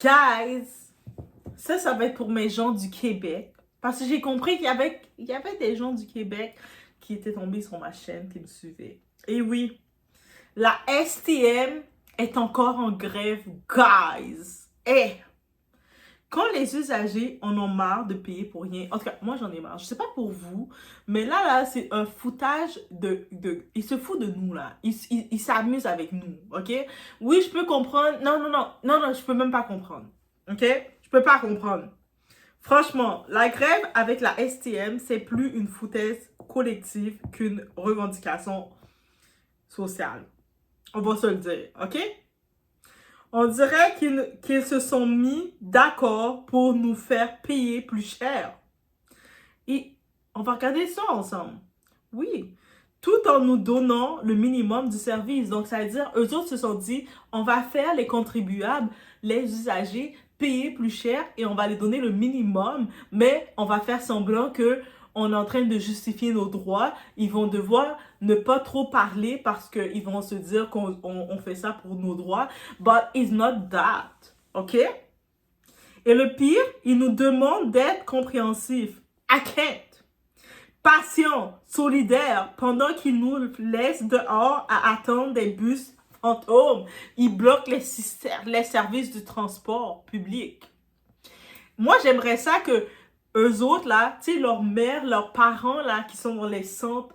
Guys, ça va être pour mes gens du Québec. Parce que j'ai compris qu'il y avait des gens du Québec qui étaient tombés sur ma chaîne, qui me suivaient. Et oui, la STM est encore en grève, guys. Et quand les usagers en ont marre de payer pour rien, en tout cas, moi j'en ai marre. Je sais pas pour vous, mais là, c'est un foutage ils se foutent de nous, là. Ils s'amusent avec nous, ok? Oui, je peux comprendre. Non, je peux même pas comprendre. Ok? Je peux pas comprendre. Franchement, la grève avec la STM, c'est plus une foutaise collective qu'une revendication sociale. On va se le dire, ok? On dirait qu'ils se sont mis d'accord pour nous faire payer plus cher. Et on va regarder ça ensemble. Oui, tout en nous donnant le minimum du service. Donc, ça veut dire, eux autres se sont dit, on va faire les contribuables, les usagers, payer plus cher et on va les donner le minimum, mais on va faire semblant que on est en train de justifier nos droits. Ils vont devoir ne pas trop parler parce qu'ils vont se dire qu'on fait ça pour nos droits. But it's not that. OK? Et le pire, ils nous demandent d'être compréhensifs. I can't. Patient, solidaire, pendant qu'ils nous laissent dehors à attendre des bus fantômes. Ils bloquent les services du transport public. Moi, j'aimerais ça que eux autres, là, tu sais, leurs mères, leurs parents, là, qui sont dans les centres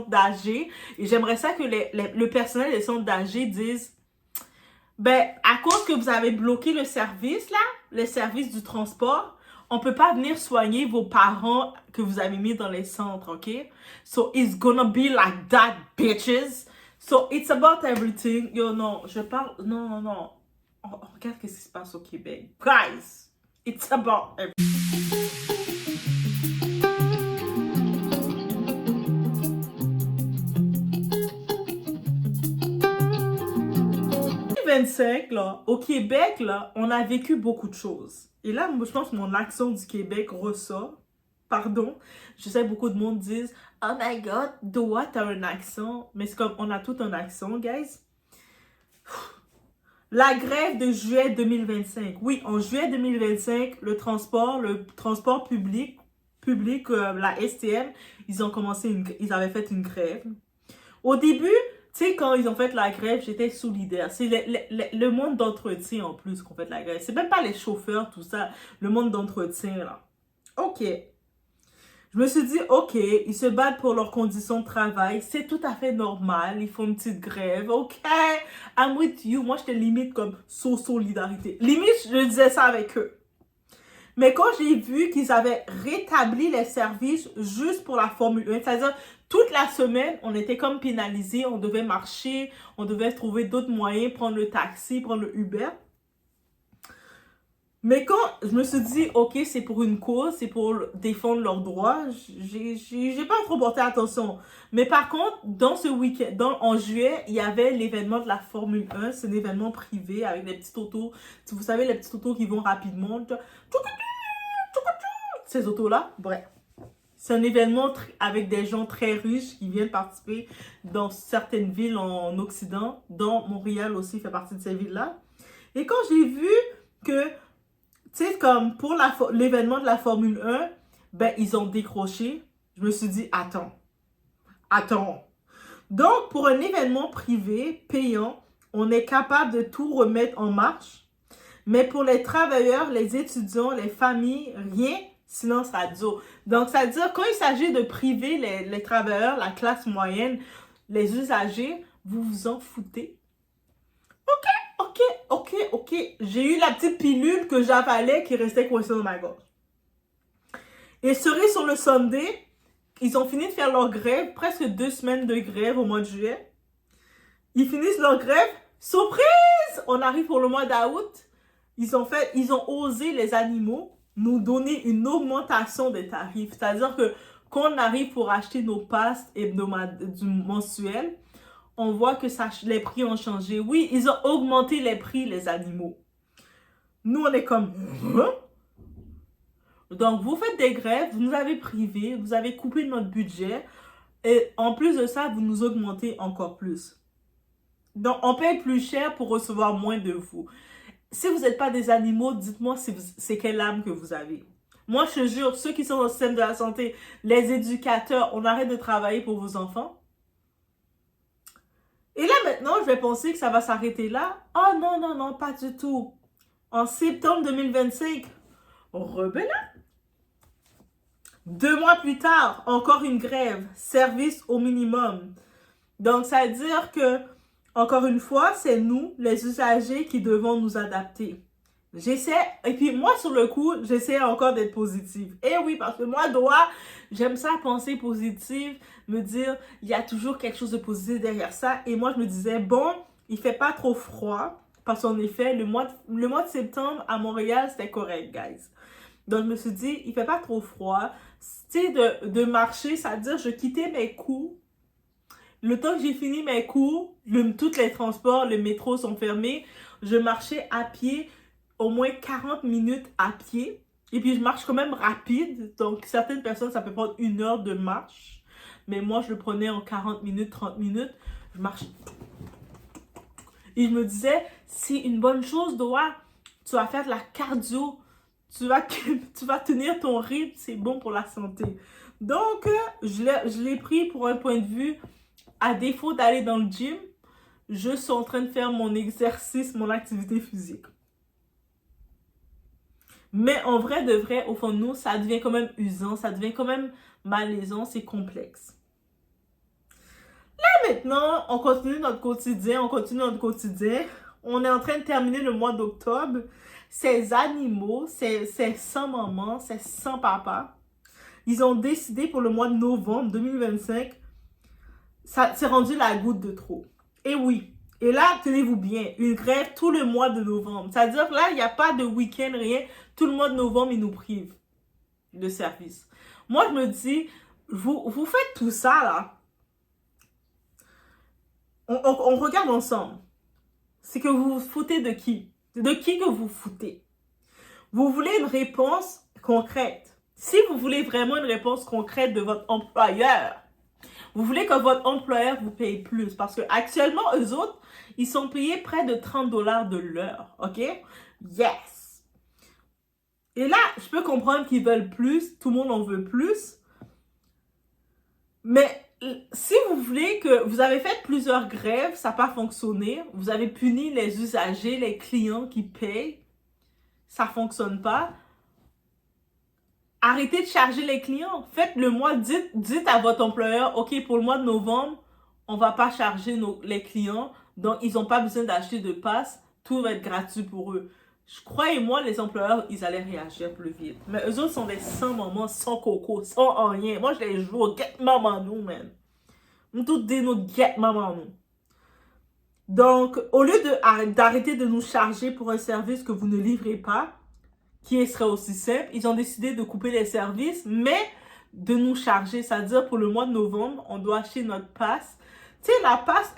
d'âgés, et j'aimerais ça que le personnel des centres d'âgés disent, ben, à cause que vous avez bloqué le service, là, le service du transport, on peut pas venir soigner vos parents que vous avez mis dans les centres, ok? So, it's gonna be like that, bitches. So, it's about everything. Yo, non, je parle... Non. Regarde ce qui se passe au Québec. Guys, it's about everything. 2025, là, au Québec, là, on a vécu beaucoup de choses. Et là, je pense que mon accent du Québec ressort. Pardon. Je sais, beaucoup de monde disent « Oh my God, Doa, t'as un accent. » Mais c'est comme, on a tout un accent, guys. La grève de juillet 2025. Oui, en juillet 2025, le transport public, la STM, ils avaient fait une grève. Au début, tu sais, quand ils ont fait la grève, j'étais solidaire. C'est le monde d'entretien en plus qu'on fait la grève. C'est même pas les chauffeurs, tout ça. Le monde d'entretien, là. OK. Je me suis dit, OK, ils se battent pour leurs conditions de travail. C'est tout à fait normal. Ils font une petite grève. OK, I'm with you. Moi, je te limite comme solidarité. Limite, je disais ça avec eux. Mais quand j'ai vu qu'ils avaient rétabli les services juste pour la Formule 1, c'est-à-dire toute la semaine, on était comme pénalisés, on devait marcher, on devait trouver d'autres moyens, prendre le taxi, prendre le Uber. Mais quand je me suis dit, OK, c'est pour une cause, c'est pour défendre leurs droits, j'ai pas trop porté attention. Mais par contre, dans ce week-end, en juillet, il y avait l'événement de la Formule 1. C'est un événement privé avec des petites autos. Vous savez, les petites autos qui vont rapidement. Ces autos-là, bref. C'est un événement avec des gens très riches qui viennent participer dans certaines villes en Occident, dont Montréal aussi fait partie de ces villes-là. Et quand j'ai vu que, tu sais, comme pour l'événement de la Formule 1, ben, ils ont décroché, je me suis dit, attends. Donc, pour un événement privé, payant, on est capable de tout remettre en marche. Mais pour les travailleurs, les étudiants, les familles, rien, silence radio. Donc, ça veut dire, quand il s'agit de priver les travailleurs, la classe moyenne, les usagers, vous vous en foutez. OK. J'ai eu la petite pilule que j'avalais qui restait coincée dans ma gorge. Et cerise sur le Sunday, ils ont fini de faire leur grève, presque 2 semaines de grève au mois de juillet. Ils finissent leur grève. Surprise! On arrive pour le mois d'août. Ils ont osé, les animaux, nous donner une augmentation des tarifs. C'est-à-dire que quand on arrive pour acheter nos passes mensuelles, on voit que les prix ont changé. Oui, ils ont augmenté les prix, les animaux. Nous, on est comme... Hein? Donc, vous faites des grèves, vous nous avez privés, vous avez coupé notre budget. Et en plus de ça, vous nous augmentez encore plus. Donc, on paye plus cher pour recevoir moins de vous. si vous n'êtes pas des animaux, dites-moi c'est quelle âme que vous avez. Moi, je te jure, ceux qui sont dans le système de la santé, les éducateurs, on arrête de travailler pour vos enfants. Et là, maintenant, je vais penser que ça va s'arrêter là. Oh non, non, non, pas du tout. En septembre 2025, rebelote. 2 mois plus tard, encore une grève. Service au minimum. Donc, ça veut dire que, encore une fois, c'est nous, les usagers, qui devons nous adapter. J'essaie, et puis moi, sur le coup, j'essaie encore d'être positive. Et oui, parce que moi, j'aime ça penser positive, me dire, il y a toujours quelque chose de positif derrière ça. Et moi, je me disais, bon, il fait pas trop froid, parce qu'en effet, le mois de septembre, à Montréal, c'était correct, guys. Donc, je me suis dit, il fait pas trop froid. Tu sais, de marcher, ça veut dire, je quittais mes cours. Le temps que j'ai fini mes cours, tous les transports, les métros sont fermés. Je marchais à pied, au moins 40 minutes à pied. Et puis, je marche quand même rapide. Donc, certaines personnes, ça peut prendre 1 heure de marche. Mais moi, je le prenais en 40 minutes, 30 minutes. Je marchais. Et je me disais, c'est une bonne chose, Doa. Tu vas faire de la cardio. Tu vas tenir ton rythme. C'est bon pour la santé. Donc, je l'ai pris pour un point de vue. À défaut d'aller dans le gym, je suis en train de faire mon exercice, mon activité physique. Mais en vrai de vrai, au fond de nous, ça devient quand même usant, ça devient quand même malaisant, c'est complexe. Là maintenant, on continue notre quotidien, On est en train de terminer le mois d'octobre. Ces animaux, ces sans maman, ces sans papa, ils ont décidé pour le mois de novembre 2025, ça s'est rendu la goutte de trop. Et oui. Et là, tenez-vous bien, une grève tout le mois de novembre. C'est-à-dire que là, il n'y a pas de week-end, rien. Tout le mois de novembre, ils nous privent de service. Moi, je me dis, vous faites tout ça, là. On regarde ensemble. C'est que vous vous foutez de qui? De qui que vous foutez? Vous voulez une réponse concrète. Si vous voulez vraiment une réponse concrète de votre employeur, vous voulez que votre employeur vous paye plus. Parce que actuellement, eux autres, ils sont payés près de 30 $ de l'heure. OK? Yes! Et là, je peux comprendre qu'ils veulent plus. Tout le monde en veut plus. Mais si vous voulez que vous avez fait plusieurs grèves, ça n'a pas fonctionné. Vous avez puni les usagers, les clients qui payent. Ça ne fonctionne pas. Arrêtez de charger les clients. Faites le mois, dites à votre employeur, OK, pour le mois de novembre, on ne va pas charger les clients. Donc, ils n'ont pas besoin d'acheter de passe. Tout va être gratuit pour eux. Croyez-moi, les employeurs, ils allaient réagir plus vite. Mais eux autres sont des sans maman, sans coco, sans rien. Moi, je les joue au get maman nous, man. Nous tous des nous get maman nous. Donc, au lieu d'arrêter de nous charger pour un service que vous ne livrez pas, qui serait aussi simple, ils ont décidé de couper les services, mais de nous charger. C'est-à-dire, pour le mois de novembre, on doit acheter notre passe. Tu sais, la passe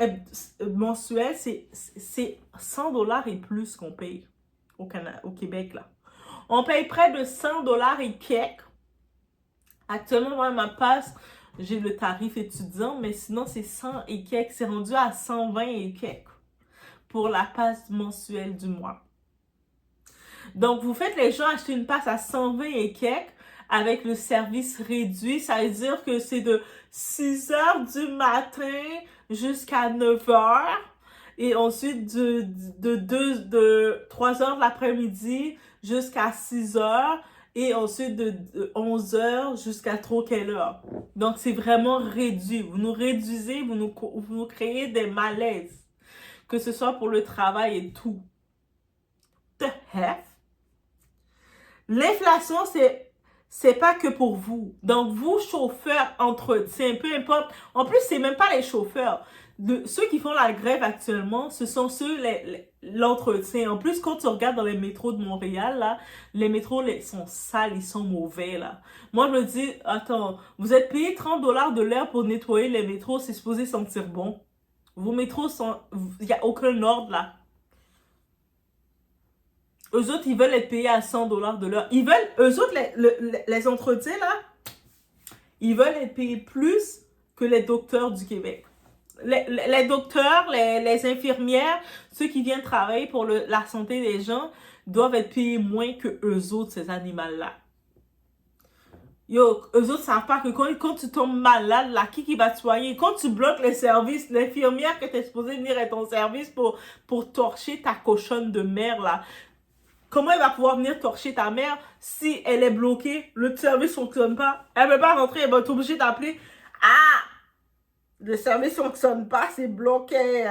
mensuelle, c'est 100 $ et plus qu'on paye au Québec, là. On paye près de 100 $ et quelques. Actuellement, moi, ma passe, j'ai le tarif étudiant, mais sinon, c'est 100 et quelques. C'est rendu à 120 et quelques pour la passe mensuelle du mois. Donc, vous faites les gens acheter une passe à 120 et quelques avec le service réduit. Ça veut dire que c'est de 6 h du matin jusqu'à 9 h. Et ensuite, de 3 h de l'après-midi jusqu'à 6 h. Et ensuite, de 11 h jusqu'à trop quelle heure. Donc, c'est vraiment réduit. Vous nous réduisez, vous nous créez des malaises. Que ce soit pour le travail et tout. The heck? L'inflation, c'est pas que pour vous. Donc, vous, chauffeurs, entretien, peu importe. En plus, c'est même pas les chauffeurs. Ceux qui font la grève actuellement, ce sont ceux, l'entretien. En plus, quand tu regardes dans les métros de Montréal, là, les métros sont sales, ils sont mauvais, là. Moi, je me dis, attends, vous êtes payé 30 $ de l'heure pour nettoyer les métros, c'est supposé sentir bon. Vos métros sont... Il n'y a aucun ordre, là. Eux autres, ils veulent être payés à 100 $ de l'heure. Eux autres, les entretiens, là, ils veulent être payés plus que les docteurs du Québec. Les docteurs, les infirmières, ceux qui viennent travailler pour la santé des gens, doivent être payés moins que eux autres, ces animaux-là. Yo, eux autres savent pas que quand tu tombes malade, là, qui va te soigner? Quand tu bloques les services, l'infirmière que t'es supposée venir à ton service pour torcher ta cochonne de mère, là, comment elle va pouvoir venir torcher ta mère si elle est bloquée, le service fonctionne pas? Elle ne peut pas rentrer, elle va être obligée d'appeler. Ah! Le service fonctionne pas, c'est bloqué.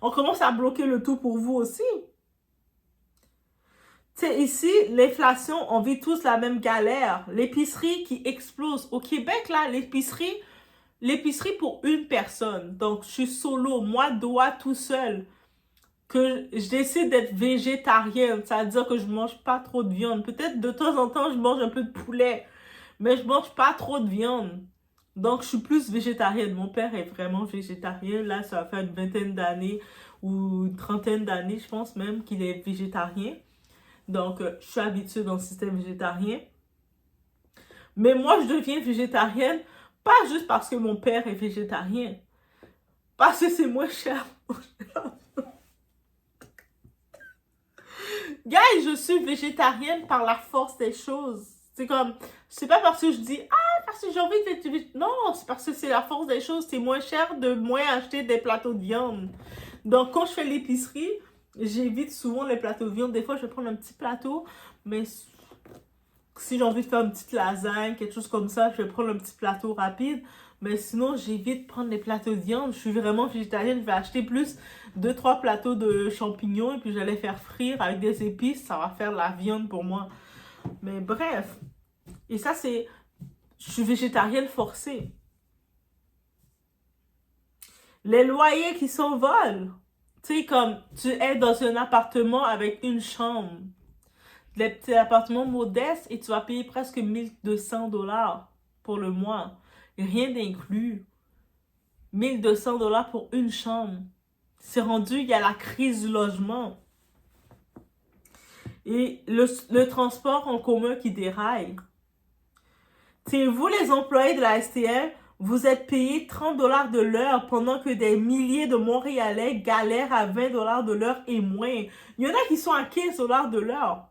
On commence à bloquer le tout pour vous aussi. Tu sais, ici, l'inflation, on vit tous la même galère. L'épicerie qui explose. Au Québec, là, l'épicerie pour une personne. Donc, je suis solo, moi, dois tout seul. Que je décide d'être végétarienne. Ça veut dire que je mange pas trop de viande. Peut-être de temps en temps, je mange un peu de poulet. Mais je mange pas trop de viande. Donc, je suis plus végétarienne. Mon père est vraiment végétarien. Là, ça va faire une vingtaine d'années ou une trentaine d'années, je pense même, qu'il est végétarien. Donc, je suis habituée dans le système végétarien. Mais moi, je deviens végétarienne, pas juste parce que mon père est végétarien. Parce que c'est moins cher. Guys, je suis végétarienne par la force des choses. C'est comme, c'est pas parce que je dis, ah, parce que j'ai envie d'être végétarienne. Non, c'est parce que c'est la force des choses. C'est moins cher de moins acheter des plateaux de viande. Donc, quand je fais l'épicerie, j'évite souvent les plateaux de viande. Des fois, je vais prendre un petit plateau, mais si j'ai envie de faire une petite lasagne, quelque chose comme ça, je vais prendre un petit plateau rapide. Mais sinon, j'évite de prendre les plateaux de viande. Je suis vraiment végétarienne. Je vais acheter plus 2-3 plateaux de champignons et puis je vais les faire frire avec des épices. Ça va faire de la viande pour moi. Mais bref. Et ça, c'est... Je suis végétarienne forcée. Les loyers qui s'envolent. Tu sais, comme tu es dans un appartement avec une chambre. Les petits appartements modestes et tu vas payer presque 1 200 $ pour le mois. Et rien d'inclus. 1 200 $ pour une chambre. C'est rendu, il y a la crise du logement. Et le transport en commun qui déraille. C'est vous, les employés de la STM, vous êtes payés 30 $ de l'heure pendant que des milliers de Montréalais galèrent à 20 $ de l'heure et moins. Il y en a qui sont à 15 $ de l'heure.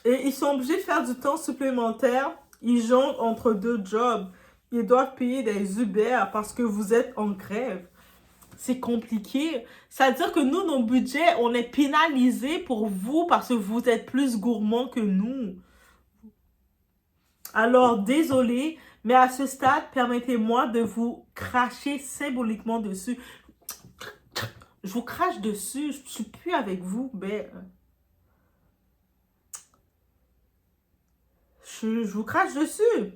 Et ils sont obligés de faire du temps supplémentaire. Ils jonglent entre deux jobs. Ils doivent payer des Uber parce que vous êtes en grève. C'est compliqué. C'est-à-dire que nous, nos budgets, on est pénalisés pour vous parce que vous êtes plus gourmands que nous. Alors, désolé, mais à ce stade, permettez-moi de vous cracher symboliquement dessus. Je vous crache dessus. Je suis plus avec vous, mais... Je vous crache dessus.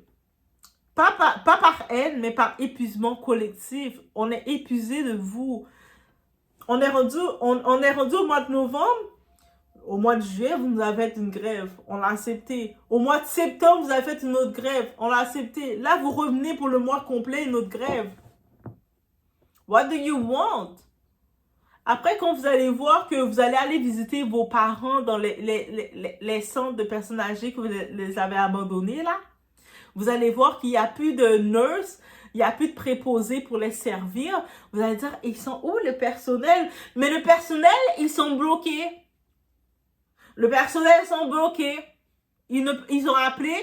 Pas par haine, mais par épuisement collectif. On est épuisé de vous. On est rendu au mois de novembre. Au mois de juillet, vous nous avez fait une grève. On l'a accepté. Au mois de septembre, vous avez fait une autre grève. On l'a accepté. Là, vous revenez pour le mois complet, une autre grève. What do you want? Après, quand vous allez voir que vous allez aller visiter vos parents dans les centres de personnes âgées que vous les avez abandonnés, là, vous allez voir qu'il n'y a plus de nurse, il n'y a plus de préposés pour les servir. Vous allez dire, ils sont où le personnel? Mais le personnel, ils sont bloqués. Le personnel, ils sont bloqués. Ils ont appelé,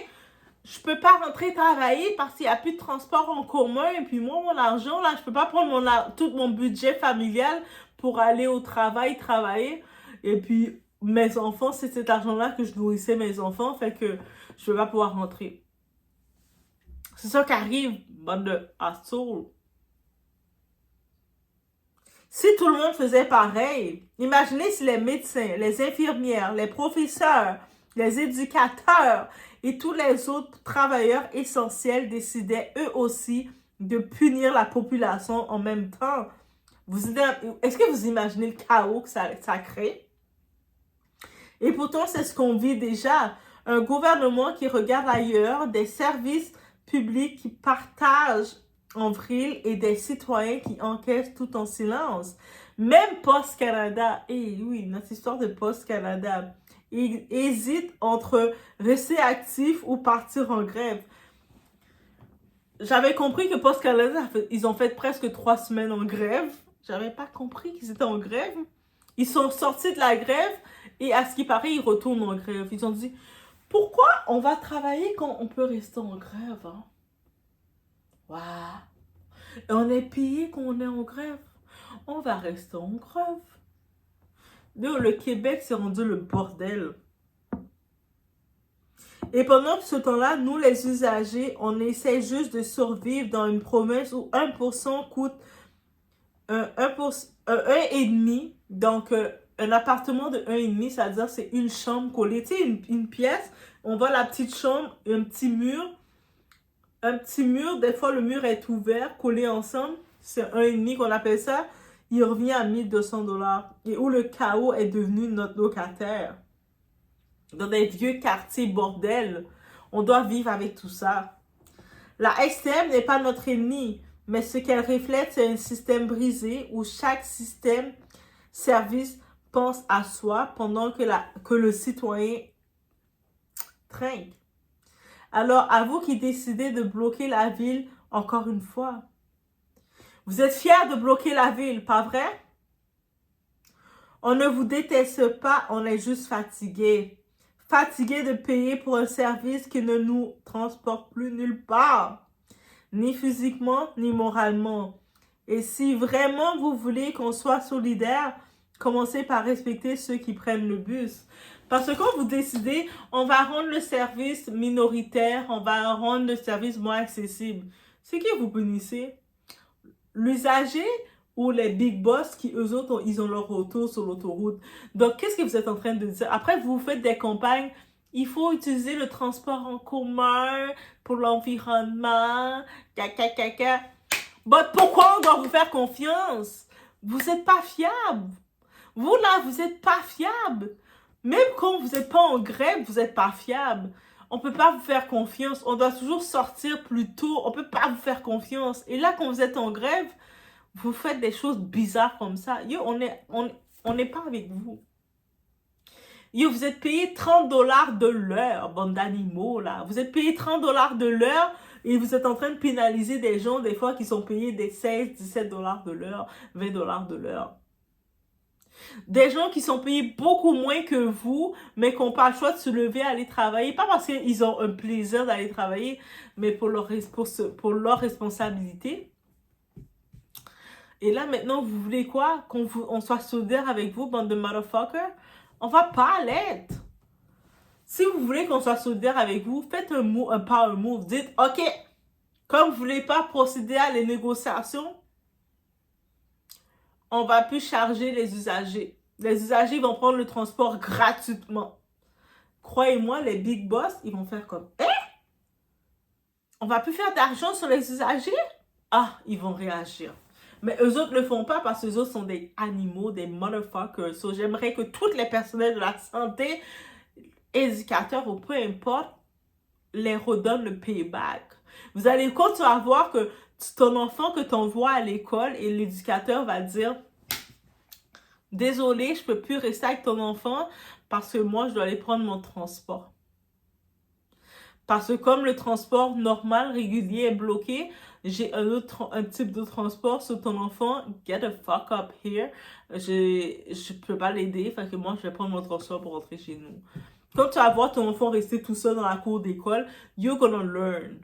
je ne peux pas rentrer travailler parce qu'il n'y a plus de transport en commun. Et puis moi, mon argent, là, je ne peux pas prendre tout mon budget familial pour aller au travail, travailler. Et puis, mes enfants, c'est cet argent-là que je nourrissais mes enfants, fait que je ne vais pas pouvoir rentrer. C'est ça qui arrive, bande de assholes. Si tout le monde faisait pareil, imaginez si les médecins, les infirmières, les professeurs, les éducateurs et tous les autres travailleurs essentiels décidaient eux aussi de punir la population en même temps. Est-ce que vous imaginez le chaos que ça crée? Et pourtant, c'est ce qu'on vit déjà. Un gouvernement qui regarde ailleurs, des services publics qui partagent en vrille et des citoyens qui encaissent tout en silence. Même Post Canada, oui, notre histoire de Post Canada, hésite entre rester actif ou partir en grève. J'avais compris que Post Canada, ils ont fait presque 3 semaines en grève. J'avais pas compris qu'ils étaient en grève. Ils sont sortis de la grève et à ce qui paraît, ils retournent en grève. Ils ont dit, pourquoi on va travailler quand on peut rester en grève? Hein? Waouh! Et on est payé quand on est en grève. On va rester en grève. Donc, le Québec s'est rendu le bordel. Et pendant ce temps-là, nous, les usagers, on essaie juste de survivre dans une promesse où 1% coûte 1,5. Donc, un appartement de 1,5, c'est-à-dire c'est une chambre collée. Tu sais, une pièce, on voit la petite chambre, un petit mur. Un petit mur, des fois, le mur est ouvert, collé ensemble. C'est 1,5 qu'on appelle ça. Il revient à 1 200 $. Et où le chaos est devenu notre locataire. Dans des vieux quartiers bordel. On doit vivre avec tout ça. La STM n'est pas notre ennemi, mais ce qu'elle reflète, c'est un système brisé où chaque système service pense à soi pendant que le citoyen trinque. Alors, à vous qui décidez de bloquer la ville, encore une fois. Vous êtes fiers de bloquer la ville, pas vrai? On ne vous déteste pas, on est juste fatigué. Fatigué de payer pour un service qui ne nous transporte plus nulle part. Ni physiquement, ni moralement. Et si vraiment vous voulez qu'on soit solidaire, commencez par respecter ceux qui prennent le bus. Parce que quand vous décidez, on va rendre le service minoritaire, on va rendre le service moins accessible, c'est qui vous punissez? L'usager ou les big boss qui, eux autres, ils ont leur auto sur l'autoroute. Donc, qu'est-ce que vous êtes en train de dire? Après, vous faites des campagnes, il faut utiliser le transport en commun pour l'environnement, caca. But pourquoi on doit vous faire confiance? Vous n'êtes pas fiable. Vous, là, vous n'êtes pas fiable. Même quand vous n'êtes pas en grève, vous n'êtes pas fiable. On ne peut pas vous faire confiance. On doit toujours sortir plus tôt. On ne peut pas vous faire confiance. Et là, quand vous êtes en grève, vous faites des choses bizarres comme ça. Yo, on n'est pas avec vous. Yo, vous êtes payé 30 $ de l'heure, bande d'animaux, là. Vous êtes payé 30 $ de l'heure et vous êtes en train de pénaliser des gens, des fois, qui sont payés des 16, 17 $ de l'heure, 20 $ de l'heure. Des gens qui sont payés beaucoup moins que vous, mais qui n'ont pas le choix de se lever, aller travailler. Pas parce qu'ils ont un plaisir d'aller travailler, mais pour leur responsabilité. Et là, maintenant, vous voulez quoi? On soit solidaire avec vous, bande de motherfuckers? On va pas l'être. Si vous voulez qu'on soit solidaire avec vous, faites un power move. Dites, OK, comme vous voulez pas procéder à les négociations, on va plus charger les usagers. Les usagers vont prendre le transport gratuitement. Croyez-moi, les big boss, ils vont faire comme, on va plus faire d'argent sur les usagers? Ah, ils vont réagir. Mais eux autres ne le font pas parce que eux autres sont des animaux, des motherfuckers. So, j'aimerais que tous les personnels de la santé, éducateurs ou peu importe, les redonnent le payback. Vous allez continuer à voir que ton enfant que tu envoies à l'école et l'éducateur va dire « Désolé, je ne peux plus rester avec ton enfant parce que moi, je dois aller prendre mon transport. » Parce que comme le transport normal, régulier est bloqué, j'ai un type de transport sur ton enfant. Get the fuck up here. Je peux pas l'aider. Fait que moi, je vais prendre mon transport pour rentrer chez nous. Quand tu vas voir ton enfant rester tout seul dans la cour d'école, you're gonna learn.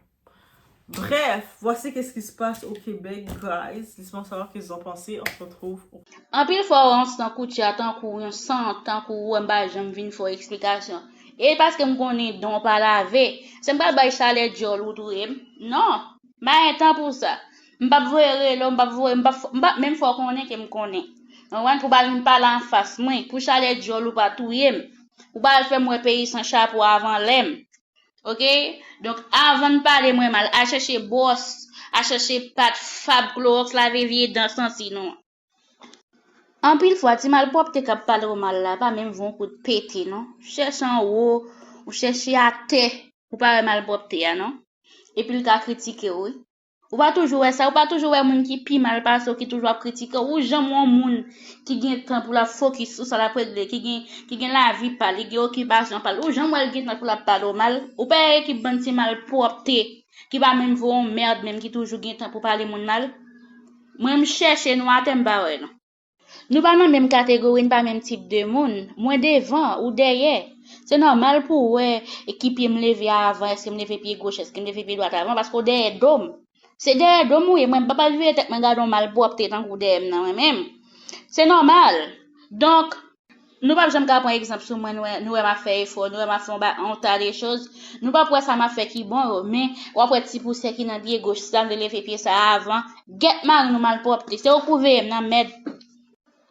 Bref, voici qu'est-ce qui se passe au Québec, guys. Laissez-moi savoir ce qu'ils ont pensé. On se retrouve. En pile fois, on s'en coûte tant qu'on sent, tant qu'on va j'aime faire explication. Et parce que me connais donc pas laver, c'est pas bail salaire jol ou tout non, mais temps pour ça. M'pa voir là, m'pa même fois qu'on est que me connais. On va pour pas me parler en face moi, pour salaire jol ou pas tout ou pas faire moi payer sans chapeau avant l'aime. OK? Donc avant de parler moi mal, à chercher boss, à chercher pat fab close laver vieux dans sens sinon. En pile fois, ti mal propre te kap parler mal là, pas même vont coup de pété, non? Cherche en haut, ou cherche à terre, ou pas mal propre ya, non? Et puis le cas critiquer, oui. Ou pas toujours ça, ou pas toujours moun qui pi mal parce qui toujours critiquer, ou jamais moun qui gagne temps pour la focus sur ça la prête, qui gagne la vie par, qui gagne occupation par, ou jamais gen temps pour la parler mal, ou pas qui bon ti mal propre qui va même voir merde, même qui toujours gagne temps pour parler mon mal. Moi, je cherche nous à t'emba ouais, non. Nous pas dans même catégorie, pas même type de monde. Moi devant ou derrière. C'est normal pour ouais, équipe me lever avant, est-ce que me lever pied gauche, est-ce que me lever pied droit avant parce que derrière dôme. C'est derrière dôme oui, moi pas lever tête me garder mal propre tête en coup derrière non même. C'est normal. Donc nous pas besoin de prendre exemple sur moi nous m'a fait effort, nous m'a fait on tas des choses. Nous pas pour ça m'a fait qui bon mais ou après petit poussé qui dans pied gauche ça me lever pied ça avant. Get mal nous mal propre. C'est au couvert nan med.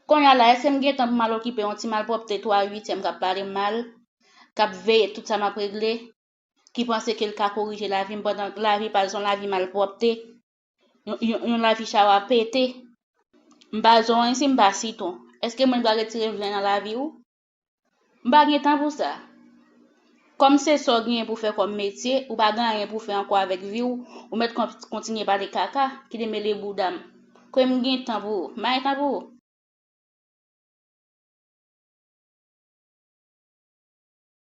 Quand y a là, est-ce que m'gè temps pour mal occupé, on ti mal propre 3/8e k'ap parler mal, k'ap veille tout ça m'a réglé, qui pense que le ka corriger la vie pendant la vie par exemple la vie mal propre, yon la vie chawa pété. M'pa zon ainsi m'pa siton. Est-ce que moi dois retirer vle dans la vie ou? M'pa gen temps pour ça. Comme c'est ça gen pour faire comme métier, ou pas gen pour faire encore avec vie ou mettre continuer par les caca qui de mêler boudam. Comme gen temps pour, m'a temps pour.